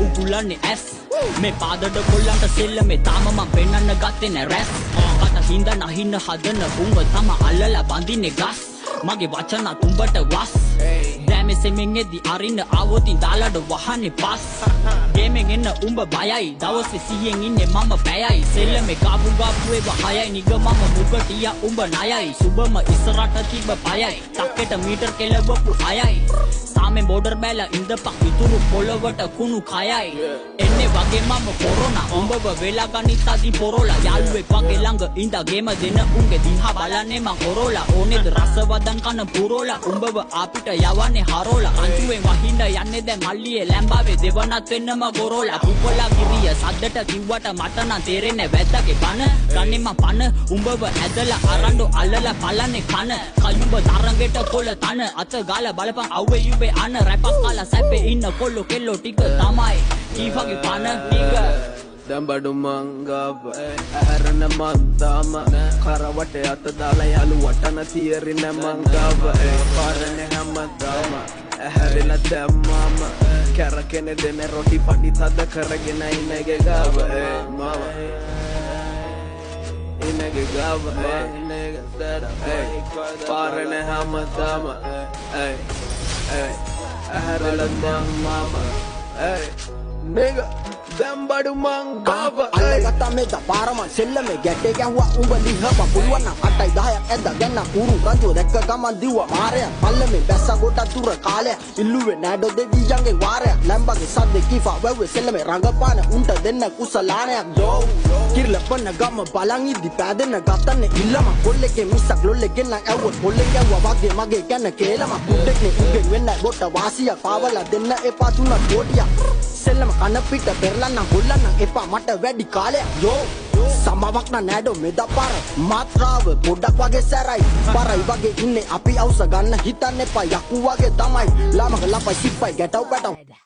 උගුලන්නේ ඇස් මේ පාදඩ කොල්ලන්ට සෙල්ල මේ තාම මම පෙන්නන්න ගත්තේ නෑ රැස් කට හින්ද නහින්න හදන උඹ තම අල්ලලා බඳින්නේ ගස් මගේ වචන තුඹට වස් දැමේ සෙමින් එද්දි අරින්න ආවොතින් දාලඩ වහන්නේ පස් ගේමෙන් එන්න උඹ බයයි දවසේ 100න් ඉන්නේ මම බයයි සෙල්ලමේ ගාපු ඒව හයයි නිග මම මුගටියා උඹ ණයයි සුබම ඉස්සරට තිබ්බ පයයි තක්කෙට මීටර් කෙලවපු අයයි සාමෙන් බෝඩර් බැලලා ඉඳපක් විතුරු පොළවට කුණු කයයි එන්නේ වගේ මම කොරෝනා උඹව වෙලා ගනිතදී පොරෝලා යාළුවෙක් වගේ ළඟ ඉඳා ගේම දෙන උන්ගේ දිහා බලන්නේ මං කොරෝලා ඕනේද රසවදන් කන පුරෝලා උඹව අපිට යවන්නේ හරෝලා අන්තිමේ වහින්න යන්නේ දැන් මල්ලියේ ලැම්බාවේ දෙවනත් වෙන්නම ගොරෝලා පුපලා ගිරිය සද්දට කිව්වට මට නම් තේරෙන්නේ වැද්දාගේ බන ගන්නේ මං පන උඹව ඇදලා අරන්ඩෝ අල්ලලා බලන්නේ කන කයුඹ තරංගෙට කොළ තන අත ගාලා බලපන් අවුවේ යුබේ අන රැපක් කාලා සැපේ ඉන්න කොල්ලෝ කෙල්ලෝ ටික තමයි ඊවගේ පන ටික දඹඩු මංගව ඇහැරන මන්දාම කරවට අත දාලා යාළු වටන තියරින මංගව පාරන හැමදාම ඇහැරෙලා දැම්මම කැරකෙන දෙන රොටි පඩි තද කරගෙන ඉන්නගේ ගාව මම ඉන්නගේ ගාව පාරන හැමදාම ඇහැරෙලා දැම්මම nigga දම්බඩු මංගව අල්ලගත්තා මේ දපාරමන් සෙල්ලමේ ගැටේ ගැහුවා උඹ ලිහප පුළුවන් නම් 8යි 10ක් ඇද්දා ගන්න උරු රංජෝ දැක්ක ගමන් දිව්වා මාරයා පල්ලමේ බැස්ස කොට තුර කාලය ඉල්ලුවේ නෑඩෝ දෙවියන්ගේ වාරයක් ලැම්බගේ සද්දේ කීෆා වැව්වේ සෙල්ලමේ රංගපාන උන්ට දෙන්න කුසලානයක් යෝ කිරලපන්න ගම බලන් ඉදි පෑදෙන්න ගත්තන්නේ ඉල්ලම කොල්ලෙක්ගේ මිස්සක් ලොල්ලෙක්ගෙන් නම් ඇව්වොත් කොල්ලෙක් ඇව්වා වගේ මගේ ගැන කේලම කුඩෙක්නේ උගෙන් වෙන්න බොට වාසියක් පාවලා දෙන්න එපා තුනක් කෝටියක් සෙල්ලම කන පිට පෙරලන්න හොල්ලන්න එපා මට වැඩි කාලයක් යෝ සමවක් නෑඩෝ මෙදපාර මාත්‍රාව පොඩක් වගේ සැරයි පරයි වගේ ඉන්නේ අපි අවුස ගන්න හිතන්න එපා යකු වගේ තමයි ළමක ලපයි සිප්පයි ගැටව පැටව